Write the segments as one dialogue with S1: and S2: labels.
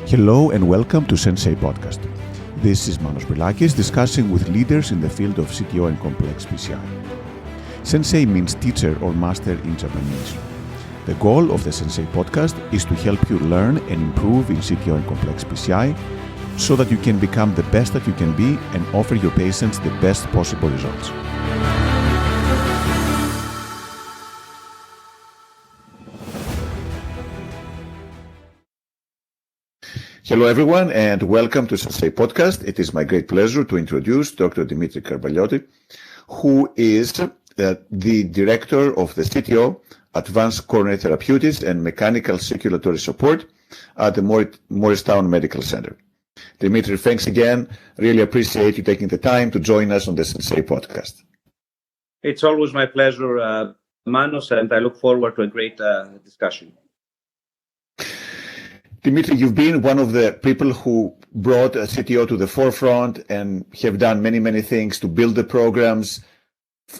S1: Hello and welcome to Sensei podcast. This is Manos Brilakis discussing with leaders in the field of CTO and complex PCI. Sensei means teacher or master in Japanese. The goal of the Sensei podcast is to help you learn and improve in CTO and complex PCI so that you can become the best that you can be and offer your patients the best possible results. Hello everyone and welcome to Sensei podcast. It is my great pleasure to introduce Dr. Dimitri Karmpaliotis, who is the director of the CTO, Advanced Coronary Therapeutics and Mechanical Circulatory Support at the Morristown Medical Center. Dimitri, thanks again. Really appreciate you taking the time to join us on the Sensei podcast.
S2: It's always my pleasure, Manos, and I look forward to a great discussion.
S1: Dimitri, you've been one of the people who brought CTO to the forefront and have done many, many things to build the programs,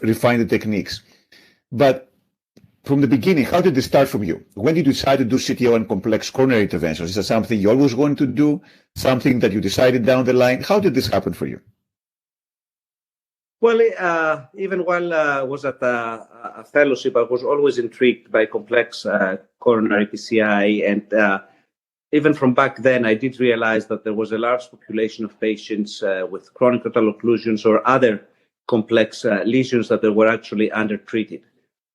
S1: refine the techniques. But from the beginning, how did this start from you? When did you decide to do CTO and complex coronary interventions? Is that something you always wanted to do? Something that you decided down the line? How did this happen for you?
S2: Well, even while I was at a fellowship, I was always intrigued by complex coronary PCI, and even from back then, I did realize that there was a large population of patients with chronic total occlusions or other complex lesions that they were actually undertreated.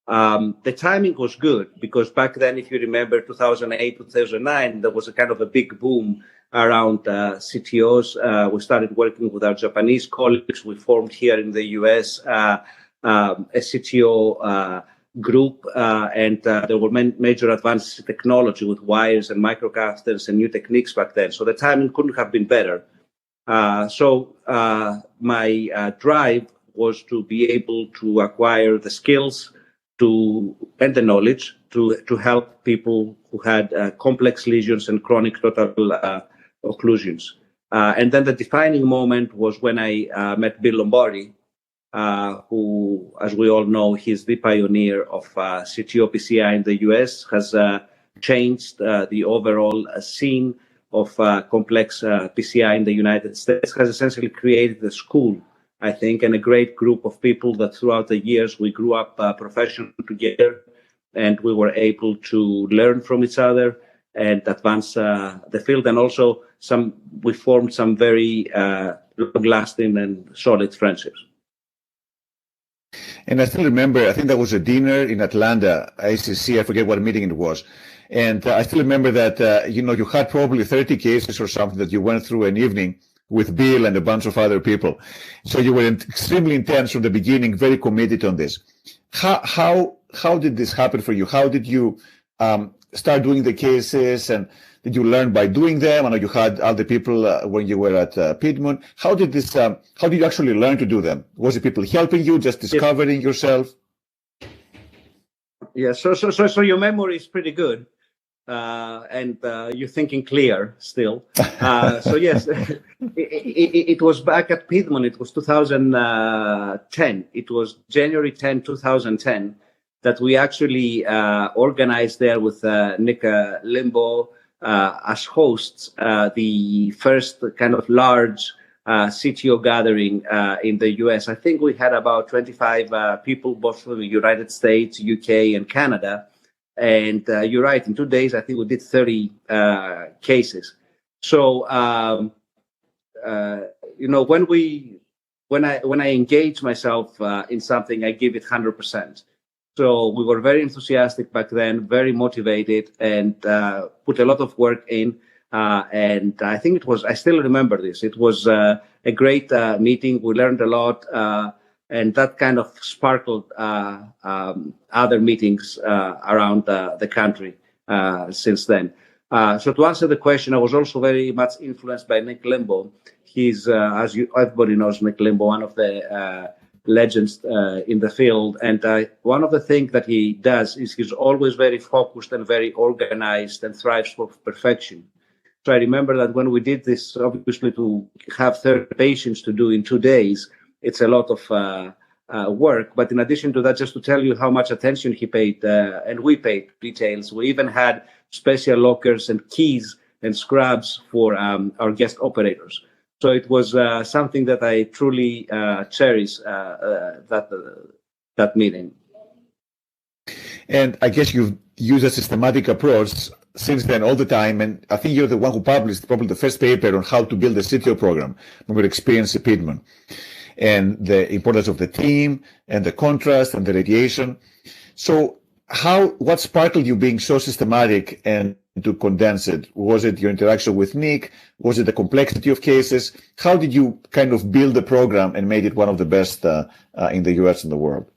S2: The timing was good because back then, if you remember, 2008, 2009, there was a kind of a big boom around CTOs. We started working with our Japanese colleagues. We formed here in the US a CTO group, and there were major advances in technology with wires and microcasters and new techniques back then. So the timing couldn't have been better. So my drive was to be able to acquire the skills and the knowledge to help people who had complex lesions and chronic total occlusions. And then the defining moment was when I met Bill Lombardi, who, as we all know, he's the pioneer of CTO PCI in the US, has changed the overall scene of complex PCI in the United States, has essentially created a school, I think, and a great group of people that throughout the years we grew up professionally together, and we were able to learn from each other and advance the field. And also we formed some very long-lasting and solid friendships.
S1: And I still remember, I think there was a dinner in Atlanta, ACC, I forget what meeting it was. And I still remember that, you had probably 30 cases or something that you went through an evening with Bill and a bunch of other people. So you were extremely intense from the beginning, very committed on this. How did this happen for you? How did you start doing the cases, and did you learn by doing them? I know you had other people when you were at Piedmont. How did you actually learn to do them? Was it people helping you, just discovering yourself?
S2: Yeah, so your memory is pretty good, and you're thinking clear still. So yes, it was back at Piedmont. It was 2010. It was January 10, 2010, that we actually organized there with Nick Limbo as hosts the first kind of large CTO gathering in the US. I think we had about 25 people, both from the United States, UK, and Canada. And you're right, in 2 days, I think we did 30 cases. So, when I engage myself in something, I give it 100%. So we were very enthusiastic back then, very motivated, and put a lot of work in. And I think I still remember this. It was a great meeting. We learned a lot, and that kind of sparkled other meetings around the country since then. So to answer the question, I was also very much influenced by Nick Limbo. He's, everybody knows Nick Limbo, one of the legends in the field. And one of the things that he does is he's always very focused and very organized and thrives for perfection. So I remember that when we did this, obviously to have 30 patients to do in 2 days, it's a lot of work. But in addition to that, just to tell you how much attention he paid, and we paid details, we even had special lockers and keys and scrubs for our guest operators. So it was something that I truly cherish, that meeting.
S1: And I guess you've used a systematic approach since then all the time. And I think you're the one who published probably the first paper on how to build a CTO program from your experience at Piedmont, and the importance of the team and the contrast and the radiation. So what sparkled you being so systematic and to condense it? Was it your interaction with Nick? Was it the complexity of cases? How did you kind of build the program and made it one of the best in the US and the world?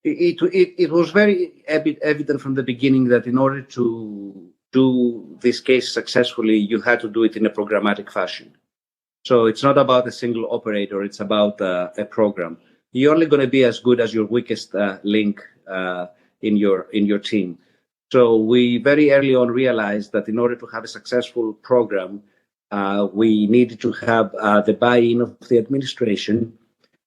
S2: It was very evident from the beginning that in order to do this case successfully, you had to do it in a programmatic fashion. So it's not about a single operator, it's about a program. You're only going to be as good as your weakest link in your team. So we very early on realized that in order to have a successful program, we needed to have the buy-in of the administration.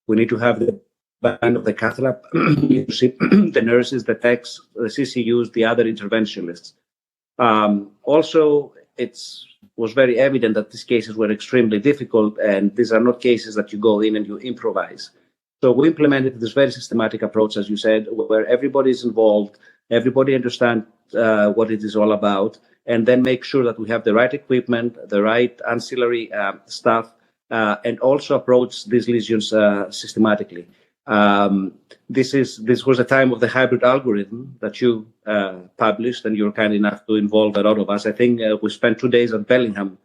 S2: We need to have the buy-in of the cath lab leadership, the nurses, the techs, the CCUs, the other interventionists. Also, it was very evident that these cases were extremely difficult, and these are not cases that you go in and you improvise. So we implemented this very systematic approach, as you said, where everybody is involved, everybody understands what it is all about, and then make sure that we have the right equipment, the right ancillary stuff, and also approach these lesions systematically. This was a time of the hybrid algorithm that you published, and you were kind enough to involve a lot of us. I think we spent 2 days at Bellingham,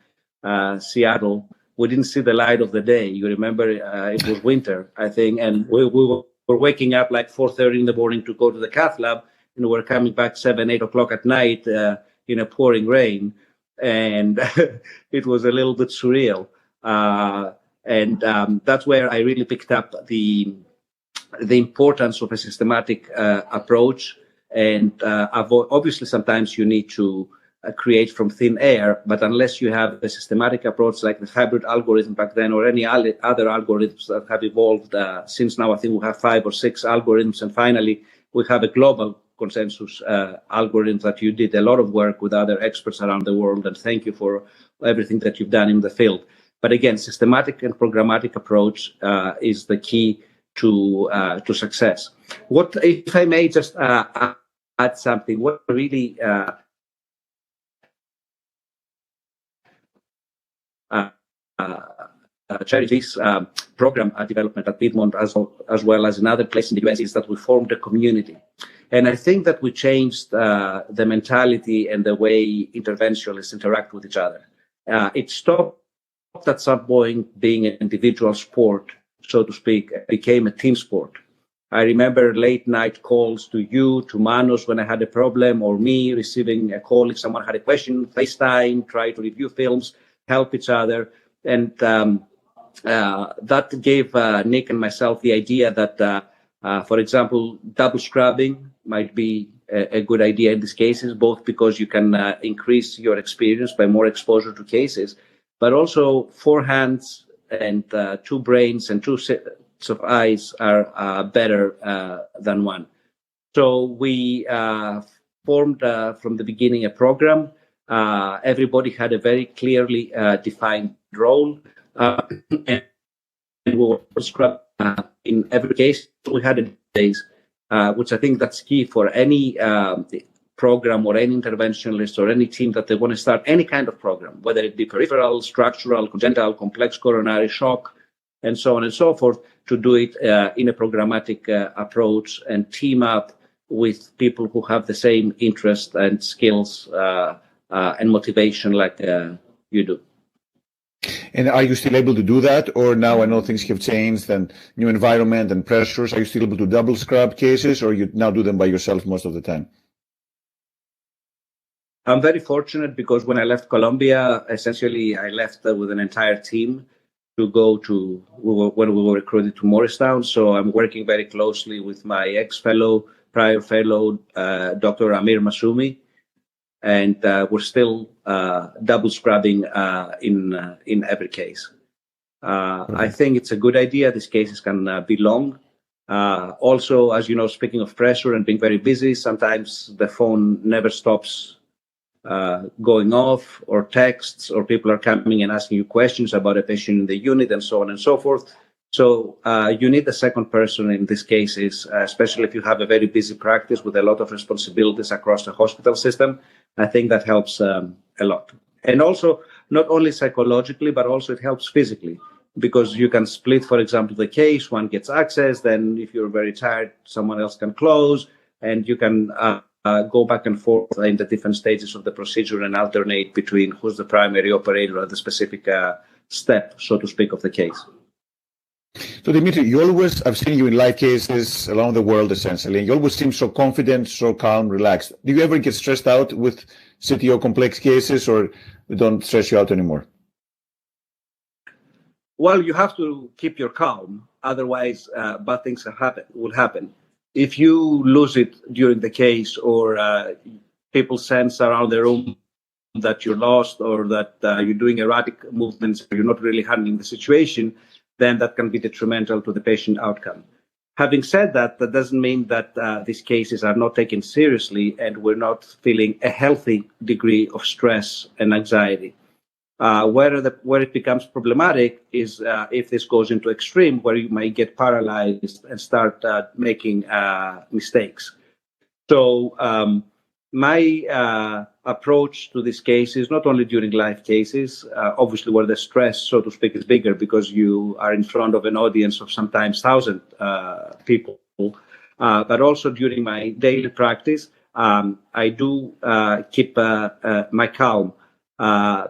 S2: Seattle. We didn't see the light of the day. You remember it was winter, I think, and we were waking up like 4:30 in the morning to go to the cath lab, and we were coming back 7, 8 o'clock at night in a pouring rain, and it was a little bit surreal. And that's where I really picked up the importance of a systematic approach. And obviously, sometimes you need to create from thin air, but unless you have a systematic approach like the hybrid algorithm back then, or any other algorithms that have evolved since now, I think we have 5 or 6 algorithms, and finally we have a global consensus algorithm that you did a lot of work with other experts around the world, and thank you for everything that you've done in the field. But again, systematic and programmatic approach is the key to success. What, if I may just add something, what really cherish this program development at Piedmont as well as in other places in the US is that we formed a community. And I think that we changed the mentality and the way interventionists interact with each other. It stopped at some point being an individual sport, so to speak, became a team sport. I remember late night calls to you, to Manos when I had a problem, or me receiving a call if someone had a question, FaceTime, try to review films, help each other. And that gave Nick and myself the idea that, for example, double scrubbing might be a good idea in these cases, both because you can increase your experience by more exposure to cases, but also 4 hands and 2 brains and 2 sets of eyes are better than 1. So we formed from the beginning a program. Everybody had a very clearly defined role, and we were scrubbed in every case. We had days, which I think that's key for any program or any interventionalist or any team that they want to start any kind of program, whether it be peripheral, structural, congenital, complex coronary shock, and so on and so forth, to do it in a programmatic approach and team up with people who have the same interest and skills and motivation like you do.
S1: And are you still able to do that? Or now I know things have changed and new environment and pressures. Are you still able to double scrub cases, or you now do them by yourself most of the time?
S2: I'm very fortunate because when I left Columbia, essentially I left with an entire team to go to when we were recruited to Morristown. So I'm working very closely with my prior fellow, Dr. Amir Masumi. And we're still double scrubbing in every case. I think it's a good idea. These cases can be long. Also, as you know, speaking of pressure and being very busy, sometimes the phone never stops going off, or texts, or people are coming and asking you questions about a patient in the unit, and so on and so forth. So you need a second person in these cases, especially if you have a very busy practice with a lot of responsibilities across the hospital system. I think that helps a lot. And also, not only psychologically, but also it helps physically, because you can split, for example, the case. One gets access, then if you're very tired, someone else can close, and you can go back and forth in the different stages of the procedure and alternate between who's the primary operator at the specific step, so to speak, of the case.
S1: So, Dimitri, I've seen you in live cases around the world, essentially, and you always seem so confident, so calm, relaxed. Do you ever get stressed out with CTO complex cases, or they don't stress you out anymore?
S2: Well, you have to keep your calm, otherwise bad things will happen. If you lose it during the case, or people sense around the room that you're lost, or that you're doing erratic movements, or you're not really handling the situation, then that can be detrimental to the patient outcome. Having said that, that doesn't mean that these cases are not taken seriously and we're not feeling a healthy degree of stress and anxiety. Where it becomes problematic is if this goes into extreme, where you may get paralyzed and start making mistakes. So my approach to this case is not only during live cases, obviously where the stress, so to speak, is bigger because you are in front of an audience of sometimes 1,000 people, but also during my daily practice, I do keep my calm.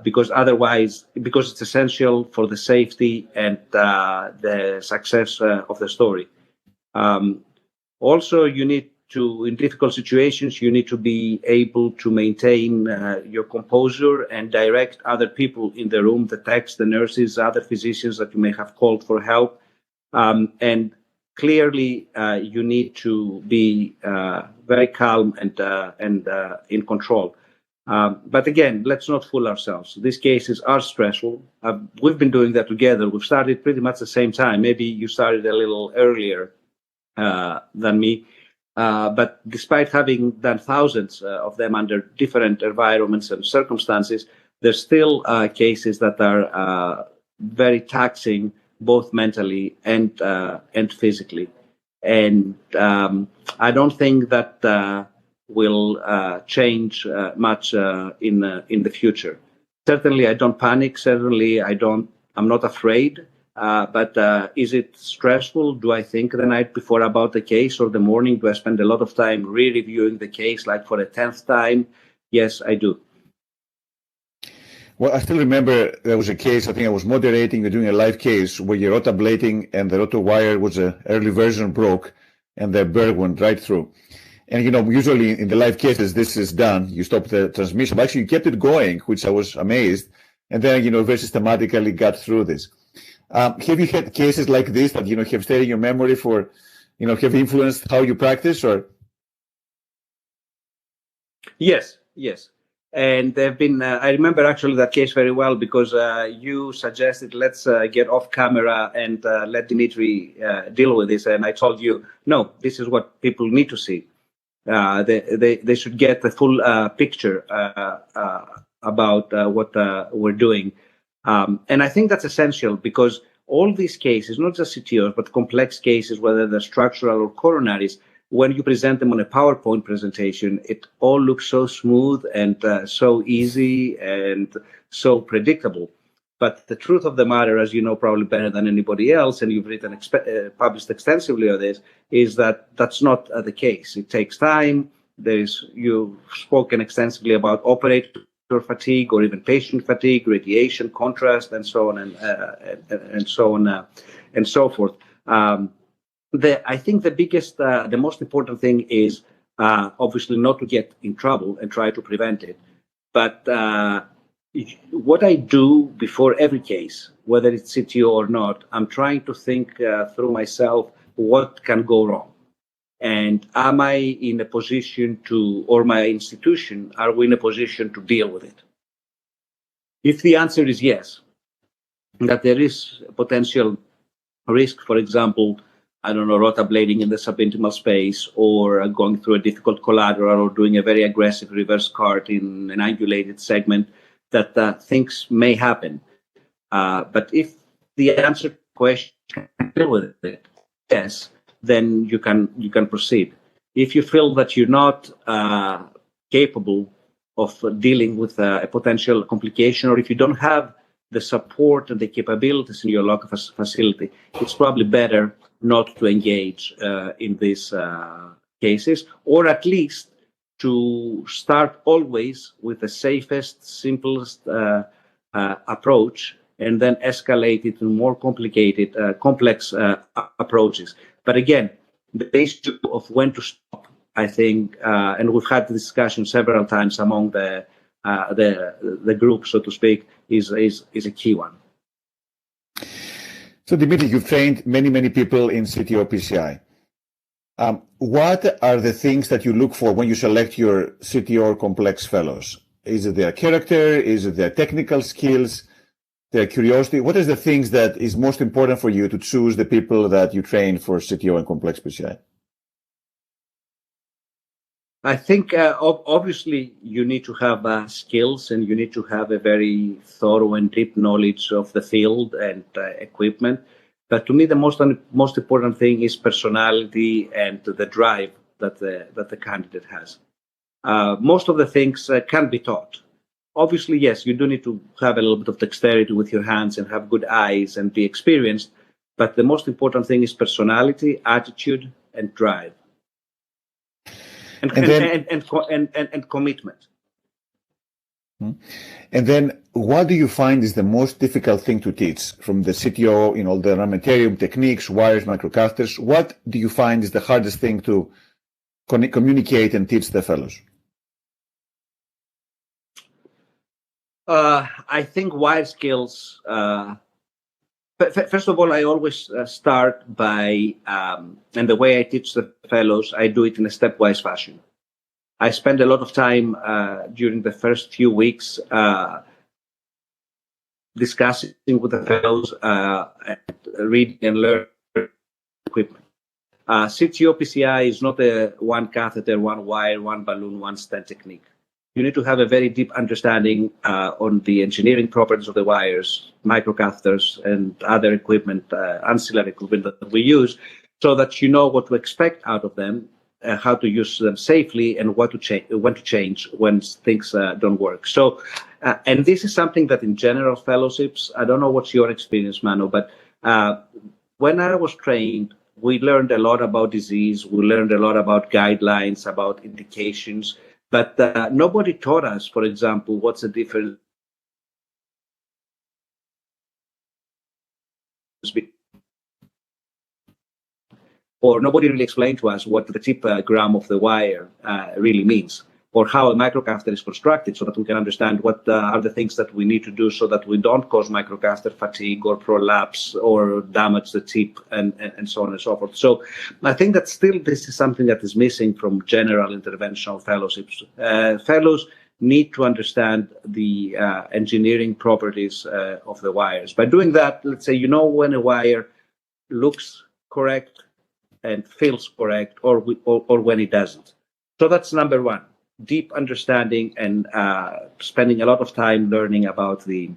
S2: Because it's essential for the safety and the success of the story. Also, in difficult situations, you need to be able to maintain your composure and direct other people in the room, the techs, the nurses, other physicians that you may have called for help. And clearly, you need to be very calm and in control. But again, let's not fool ourselves. These cases are stressful. We've been doing that together. We've started pretty much the same time. Maybe you started a little earlier than me. But despite having done thousands of them under different environments and circumstances, there's still cases that are very taxing, both mentally and physically. And I don't think that will change much in the future. Certainly, I don't panic. Certainly, I'm not afraid. But is it stressful? Do I think the night before about the case, or the morning? Do I spend a lot of time re-reviewing the case, like for the 10th time? Yes, I do.
S1: Well, I still remember there was a case, I think I was moderating, you're doing a live case where you're rotablating and the roto wire was an early version broke and the burr went right through. And, usually in the live cases, this is done. You stop the transmission. But actually, you kept it going, which I was amazed. And then, very systematically got through this. Have you had cases like this that, have stayed in your memory for, have influenced how you practice, or? Yes. And there have been, I remember actually that case very well because you suggested, let's get off camera and let Dimitri deal with this. And I told you, no, this is what people need to see. They should get the full picture about what we're doing. And I think that's essential because all these cases, not just CTOs, but complex cases, whether they're structural or coronaries, when you present them on a PowerPoint presentation, it all looks so smooth and so easy and so predictable. But the truth of the matter, as you know probably better than anybody else, and you've written, published extensively on this, is that that's not the case. It takes time. You've spoken extensively about operator fatigue or even patient fatigue, radiation, contrast, and so on and so on and so forth. I think the biggest, the most important thing is obviously not to get in trouble and try to prevent it. But what I do before every case, whether it's CTO or not, I'm trying to think through myself what can go wrong. And am I in a position to, or my institution, are we in a position to deal with it? If the answer is yes, that there is potential risk, for example,
S2: I don't know, rotablading in the subintimal space, or going through a difficult collateral, or doing a very aggressive reverse cart in an angulated segment, that things may happen. But if the answer to the question can deal with it, yes, then you can proceed. If you feel that you're not capable of dealing with a potential complication, or if you don't have the support and the capabilities in your local facility, it's probably better not to engage in these cases, or at least to start always with the safest, simplest approach, and then escalate it to more complicated, complex approaches. But again, the issue of when to stop, I think, and we've had the discussion several times among the group, so to speak, is a key one.
S1: So, Dimitri, you've trained many people in CTO PCI. What are the things that you look for when you select your CTO complex fellows? Is it their character? Is it their technical skills? Their curiosity? What is the things that is most important for you to choose the people that you train for CTO and complex PCI?
S2: I think obviously you need to have skills, and you need to have a very thorough and deep knowledge of the field and equipment. But to me, the most important thing is personality and the drive that the candidate has. Most of the things can be taught. Obviously, yes, you do need to have a little bit of dexterity with your hands and have good eyes and be experienced. But the most important thing is personality, attitude, and drive. And commitment.
S1: And then, what do you find is the most difficult thing to teach from the CTO, the armamentarium techniques, wires, microcasters? What do you find is the hardest thing to communicate and teach the fellows?
S2: I think wire skills. First of all, I always start by, and the way I teach the fellows, I do it in a stepwise fashion. I spend a lot of time during the first few weeks discussing with the fellows, reading and learning equipment. CTO PCI is not a one catheter, one wire, one balloon, one stent technique. You need to have a very deep understanding on the engineering properties of the wires, microcatheters, and other equipment, ancillary equipment that we use, so that you know what to expect out of them, how to use them safely, and when to change when things don't work. So, and this is something that in general fellowships, I don't know what's your experience, Manu, but when I was trained, we learned a lot about disease, we learned a lot about guidelines, about indications, but nobody taught us, for example, what's the difference between, or nobody really explained to us what the tip gram of the wire really means, or how a microcatheter is constructed, so that we can understand what are the things that we need to do so that we don't cause microcatheter fatigue or prolapse or damage the tip, and so on and so forth. So I think that still this is something that is missing from general interventional fellowships. Fellows need to understand the engineering properties of the wires. By doing that, let's say, when a wire looks correct and feels correct, or when it doesn't. So that's number one. Deep understanding and spending a lot of time learning about the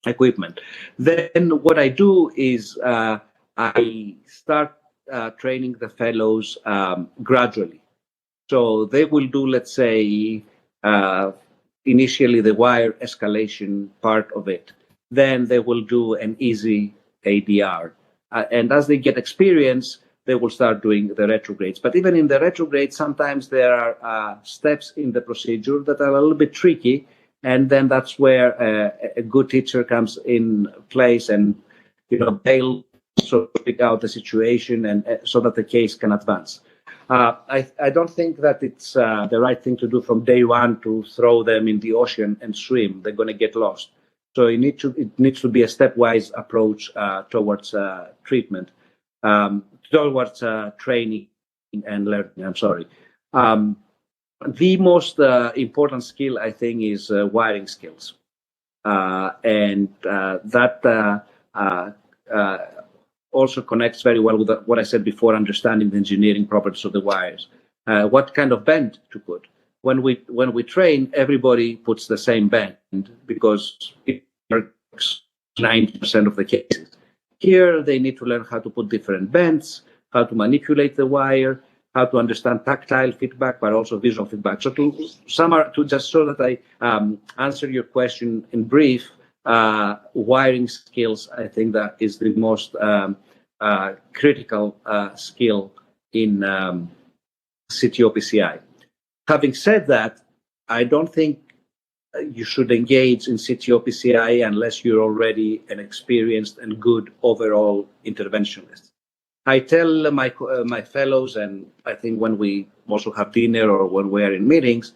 S2: equipment. Then what I do is I start training the fellows gradually. So they will do, let's say, initially the wire escalation part of it. Then they will do an easy ADR. And as they get experience, they will start doing the retrogrades. But even in the retrogrades, sometimes there are steps in the procedure that are a little bit tricky. And then that's where a good teacher comes in place and, they'll sort of pick out the situation and so that the case can advance. I don't think that it's the right thing to do from day one to throw them in the ocean and swim. They're going to get lost. So it needs to be a stepwise approach towards treatment. Towards training and learning. I'm sorry. The most important skill, I think, is wiring skills, and that also connects very well with what I said before, understanding the engineering properties of the wires. What kind of bend to put. When we train, everybody puts the same bend because it works 90% of the cases. Here, they need to learn how to put different bends, how to manipulate the wire, how to understand tactile feedback, but also visual feedback. So just so that I answer your question in brief, wiring skills, I think that is the most critical skill in CTO-PCI. Having said that, I don't think you should engage in CTO-PCI unless you're already an experienced and good overall interventionist. I tell my fellows, and I think when we also have dinner or when we are in meetings,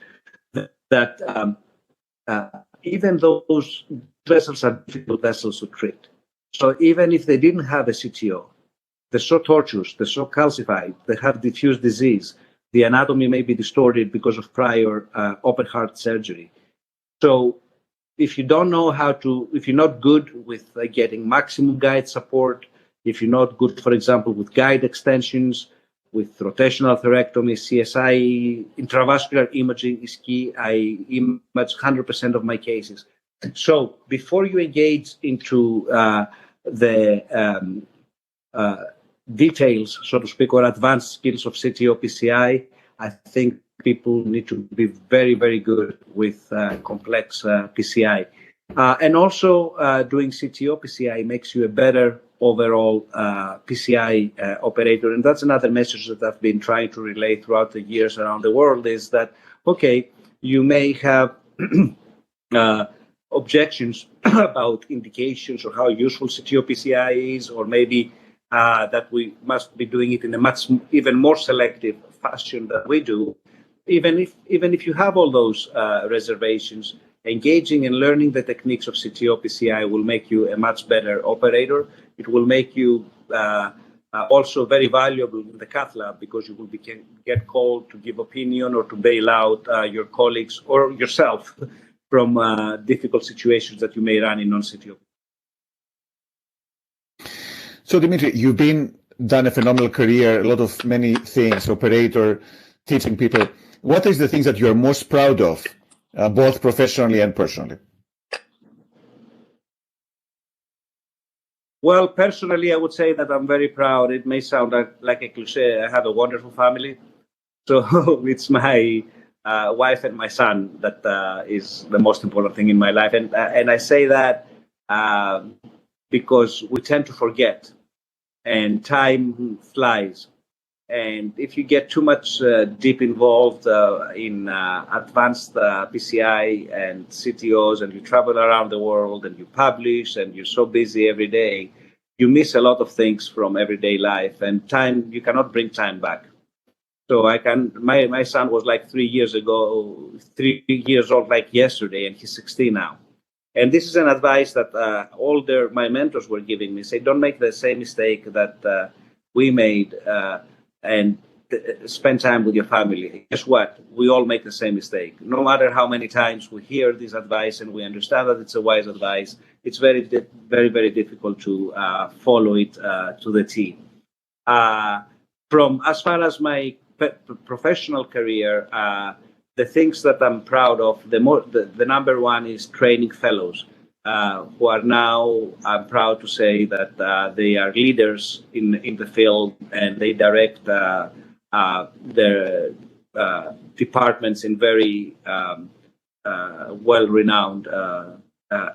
S2: that even those vessels are difficult vessels to treat. So even if they didn't have a CTO, they're so tortuous, they're so calcified, they have diffuse disease, the anatomy may be distorted because of prior open heart surgery. So if you don't know if you're not good with getting maximum guide support, if you're not good, for example, with guide extensions, with rotational atherectomy, CSI, intravascular imaging is key. I image 100% of my cases. So before you engage into the details, so to speak, or advanced skills of CTO-PCI, I think people need to be very, very good with complex PCI. And also doing CTO-PCI makes you a better overall PCI operator. And that's another message that I've been trying to relay throughout the years around the world is that, okay, you may have objections about indications or how useful CTO-PCI is, or maybe that we must be doing it in a much even more selective fashion than we do. Even if you have all those reservations, engaging and learning the techniques of CTO-PCI will make you a much better operator. It will make you also very valuable in the cath lab because you will get called to give opinion or to bail out your colleagues or yourself from difficult situations that you may run in non-CTO.
S1: So, Dimitri, you've done a phenomenal career, many things, operator, teaching people. What is the things that you're most proud of, both professionally and personally?
S2: Well, personally, I would say that I'm very proud. It may sound like a cliche. I have a wonderful family. So it's my wife and my son that is the most important thing in my life. And I say that because we tend to forget and time flies. And if you get too much deep involved in advanced PCI and CTOs, and you travel around the world and you publish and you're so busy every day, you miss a lot of things from everyday life, and time, you cannot bring time back. So my son was like 3 years old like yesterday, and he's 16 now. And this is an advice that my mentors were giving me. Say, don't make the same mistake that we made and spend time with your family. Guess what? We all make the same mistake. No matter how many times we hear this advice and we understand that it's a wise advice, it's very, very, very difficult to follow it to the T. From as far as my professional career, the things that I'm proud of, the number one is training fellows who are now, I'm proud to say that they are leaders in the field, and they direct their departments in very well-renowned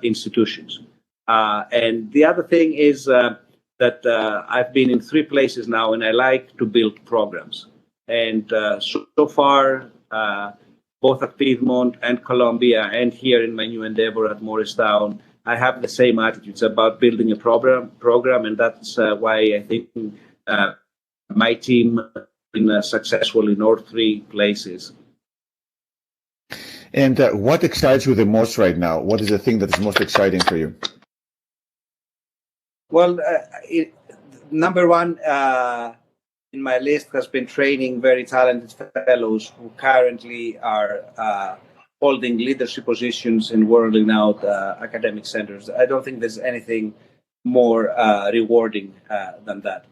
S2: institutions. And the other thing is that I've been in 3 places now, and I like to build programs. And so far, both at Piedmont and Columbia, and here in my new endeavor at Morristown, I have the same attitude. It's about building a program, and that's why I think my team has been successful in all 3 places.
S1: And what excites you the most right now? What is the thing that is most exciting for you?
S2: Well, number one in my list has been training very talented fellows who currently are holding leadership positions in world-renowned academic centers. I don't think there's anything more rewarding than that.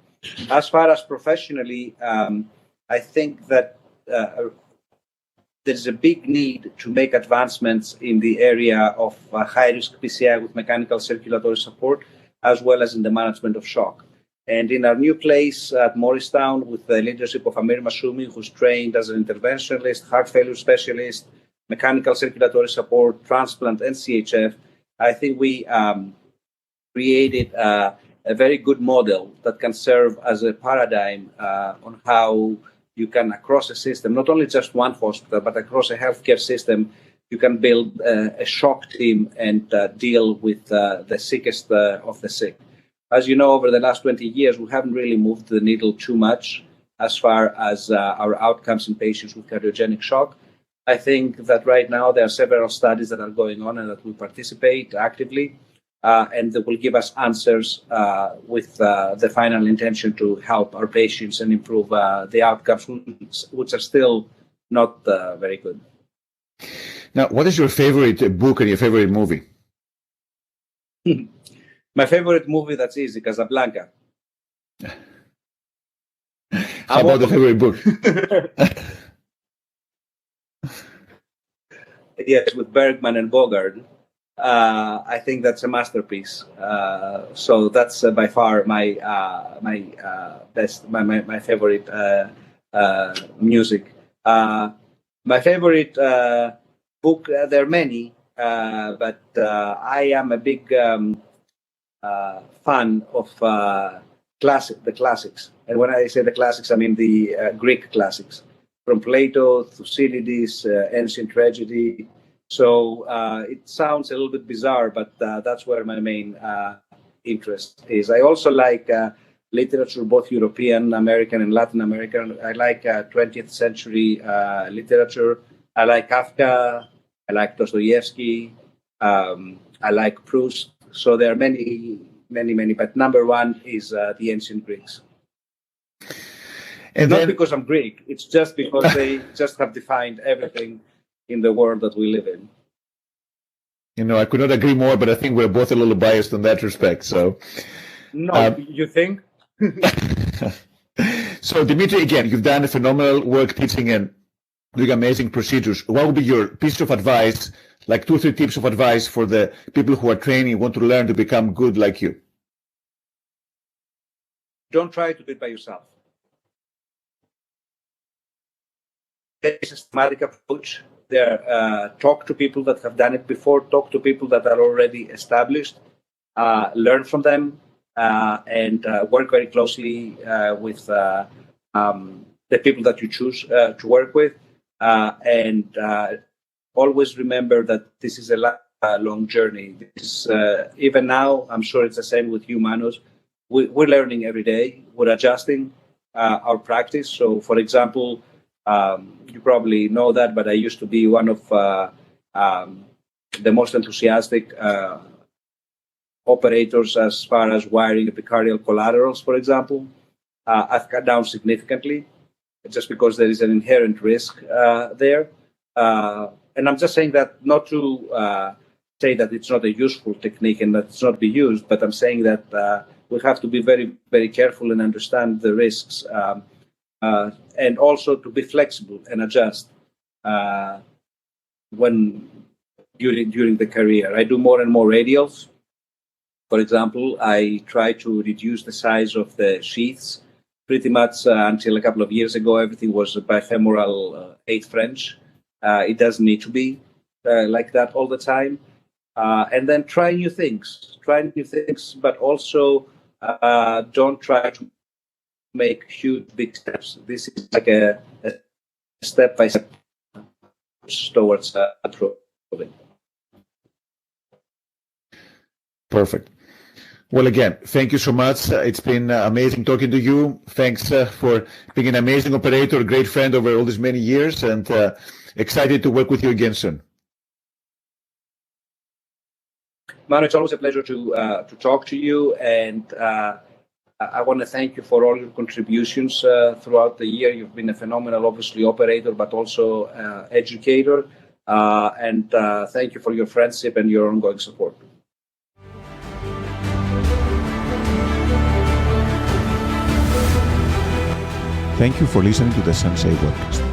S2: As far as professionally, I think that there's a big need to make advancements in the area of high-risk PCI with mechanical circulatory support, as well as in the management of shock. And in our new place at Morristown, with the leadership of Amir Masumi, who's trained as an interventionalist, heart failure specialist, mechanical circulatory support, transplant, and CHF, I think we created a very good model that can serve as a paradigm on how you can, across a system, not only just one hospital, but across a healthcare system, you can build a shock team and deal with the sickest of the sick. As you know, over the last 20 years, we haven't really moved the needle too much as far as our outcomes in patients with cardiogenic shock. I think that right now there are several studies that are going on and that we participate actively, and that will give us answers with the final intention to help our patients and improve the outcomes, which are still not very good.
S1: Now, what is your favorite book and your favorite movie?
S2: My favorite movie, that's easy, Casablanca.
S1: How about the favorite book?
S2: Yes, with Bergman and Bogart. I think that's a masterpiece. So that's by far my best, my favorite music. My favorite book, there are many, but I am a big fan of the classics. And when I say the classics, I mean the Greek classics, from Plato, Thucydides, ancient tragedy. So it sounds a little bit bizarre, but that's where my main interest is. I also like literature, both European, American, and Latin American. I like 20th century literature. I like Kafka. I like Dostoevsky. I like Proust. So there are many, but number one is the ancient Greeks. And not because I'm Greek, it's just because they just have defined everything in the world that we live in.
S1: You know, I could not agree more, but I think we're both a little biased in that respect. So,
S2: no, you think?
S1: So, Dimitri, again, you've done a phenomenal work teaching and doing amazing procedures. What would be your piece of advice, like 2 or 3 tips of advice for the people who are training, want to learn to become good like you?
S2: Don't try to do it by yourself. Take a systematic approach there. Talk to people that have done it before. Talk to people that are already established. Learn from them and work very closely with the people that you choose to work with. And always remember that this is a long journey. This, even now, I'm sure it's the same with you, Manos. We're learning every day. We're adjusting our practice. So, for example, you probably know that, but I used to be one of the most enthusiastic operators as far as wiring epicardial collaterals, for example. I've cut down significantly just because there is an inherent risk there. And I'm just saying that not to say that it's not a useful technique and that it's not be used, but I'm saying that we have to be very, very careful and understand the risks. And also to be flexible and adjust when during the career. I do more and more radials. For example, I try to reduce the size of the sheaths. Pretty much until a couple of years ago, everything was bifemoral 8 French. It doesn't need to be like that all the time. And then try new things, but also don't try to make huge, big steps. This is like a step-by-step towards improving.
S1: Perfect. Well, again, thank you so much. It's been amazing talking to you. Thanks for being an amazing operator, great friend over all these many years, and excited to work with you again soon.
S2: Manu, it's always a pleasure to talk to you, and I want to thank you for all your contributions throughout the year. You've been a phenomenal, obviously, operator, but also educator. And thank you for your friendship and your ongoing support.
S1: Thank you for listening to the Sensei podcast.